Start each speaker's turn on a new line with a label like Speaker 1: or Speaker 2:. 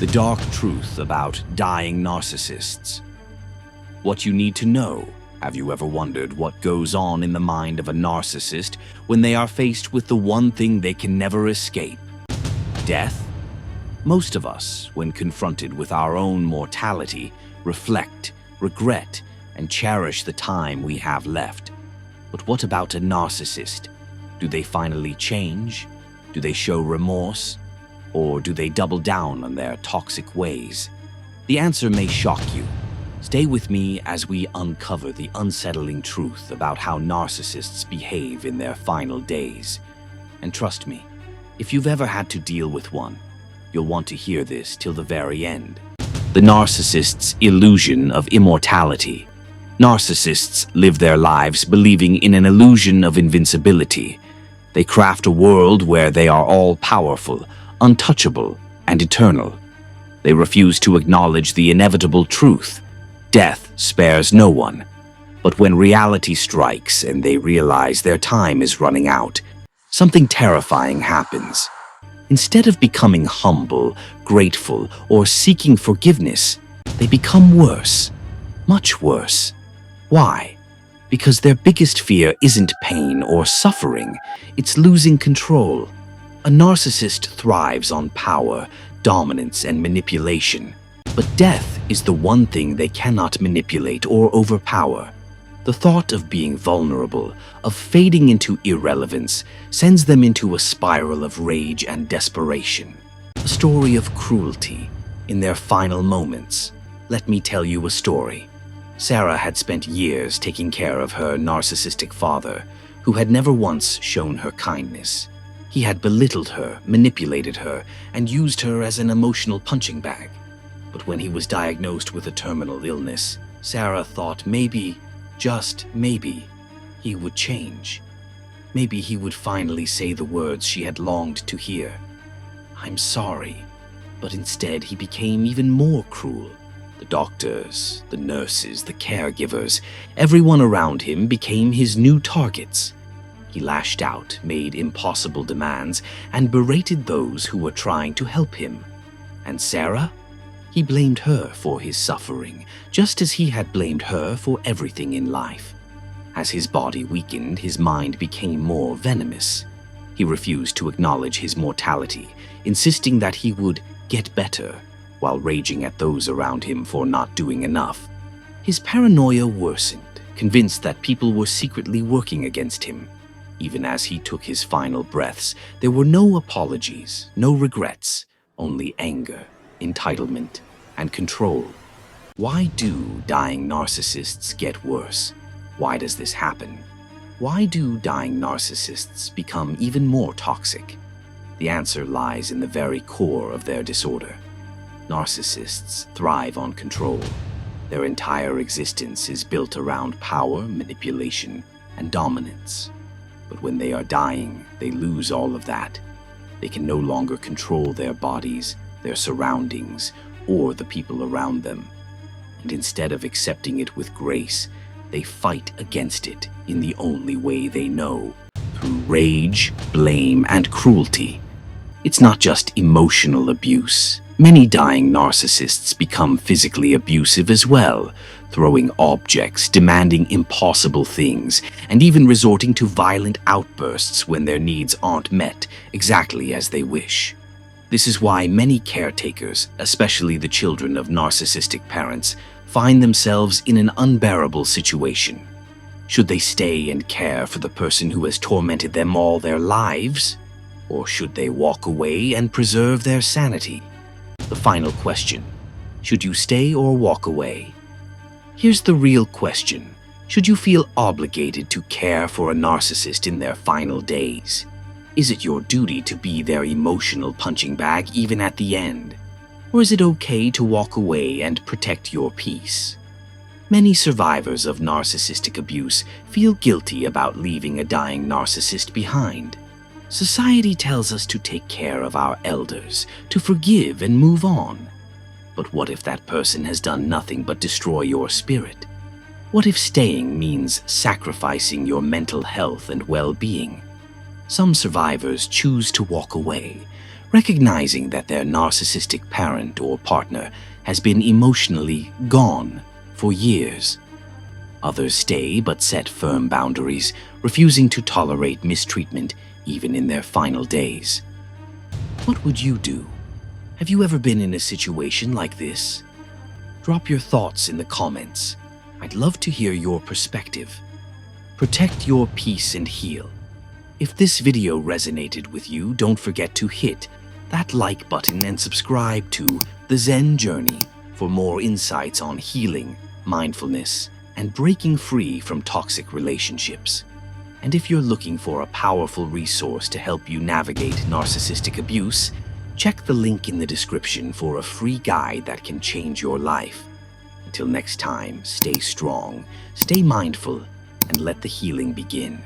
Speaker 1: The dark truth about dying narcissists. What you need to know. Have you ever wondered what goes on in the mind of a narcissist when they are faced with the one thing they can never escape? Death? Most of us, when confronted with our own mortality, reflect, regret, and cherish the time we have left. But what about a narcissist? Do they finally change? Do they show remorse? Or do they double down on their toxic ways? The answer may shock you. Stay with me as we uncover the unsettling truth about how narcissists behave in their final days. And trust me, if you've ever had to deal with one, you'll want to hear this till the very end. The narcissist's illusion of immortality. Narcissists live their lives believing in an illusion of invincibility. They craft a world where they are all-powerful, untouchable, and eternal. They refuse to acknowledge the inevitable truth. Death spares no one. But when reality strikes and they realize their time is running out, something terrifying happens. Instead of becoming humble, grateful, or seeking forgiveness, they become worse, much worse. Why? Because their biggest fear isn't pain or suffering, it's losing control. A narcissist thrives on power, dominance, and manipulation. But death is the one thing they cannot manipulate or overpower. The thought of being vulnerable, of fading into irrelevance, sends them into a spiral of rage and desperation. A story of cruelty in their final moments. Let me tell you a story. Sarah had spent years taking care of her narcissistic father, who had never once shown her kindness. He had belittled her, manipulated her, and used her as an emotional punching bag. But when he was diagnosed with a terminal illness, Sarah thought maybe, just maybe, he would change. Maybe he would finally say the words she had longed to hear. "I'm sorry." But instead he became even more cruel. The doctors, the nurses, the caregivers, everyone around him became his new targets. He lashed out, made impossible demands, and berated those who were trying to help him. And Sarah? He blamed her for his suffering, just as he had blamed her for everything in life. As his body weakened, his mind became more venomous. He refused to acknowledge his mortality, insisting that he would get better, while raging at those around him for not doing enough. His paranoia worsened, convinced that people were secretly working against him. Even as he took his final breaths, there were no apologies, no regrets, only anger, entitlement, and control. Why do dying narcissists get worse? Why does this happen? Why do dying narcissists become even more toxic? The answer lies in the very core of their disorder. Narcissists thrive on control. Their entire existence is built around power, manipulation, and dominance. But when they are dying, they lose all of that. They can no longer control their bodies, their surroundings, or the people around them. And instead of accepting it with grace, they fight against it in the only way they know, through rage, blame, and cruelty. It's not just emotional abuse. Many dying narcissists become physically abusive as well, throwing objects, demanding impossible things, and even resorting to violent outbursts when their needs aren't met exactly as they wish. This is why many caretakers, especially the children of narcissistic parents, find themselves in an unbearable situation. Should they stay and care for the person who has tormented them all their lives? Or should they walk away and preserve their sanity? The final question: should you stay or walk away? Here's the real question: should you feel obligated to care for a narcissist in their final days? Is it your duty to be their emotional punching bag even at the end? Or is it okay to walk away and protect your peace? Many survivors of narcissistic abuse feel guilty about leaving a dying narcissist behind. Society tells us to take care of our elders, to forgive and move on. But what if that person has done nothing but destroy your spirit? What if staying means sacrificing your mental health and well-being? Some survivors choose to walk away, recognizing that their narcissistic parent or partner has been emotionally gone for years. Others stay but set firm boundaries, refusing to tolerate mistreatment even in their final days. What would you do? Have you ever been in a situation like this? Drop your thoughts in the comments. I'd love to hear your perspective. Protect your peace and heal. If this video resonated with you, don't forget to hit that like button and subscribe to The Zen Journey for more insights on healing, mindfulness, and breaking free from toxic relationships. And if you're looking for a powerful resource to help you navigate narcissistic abuse, check the link in the description for a free guide that can change your life. Until next time, stay strong, stay mindful, and let the healing begin.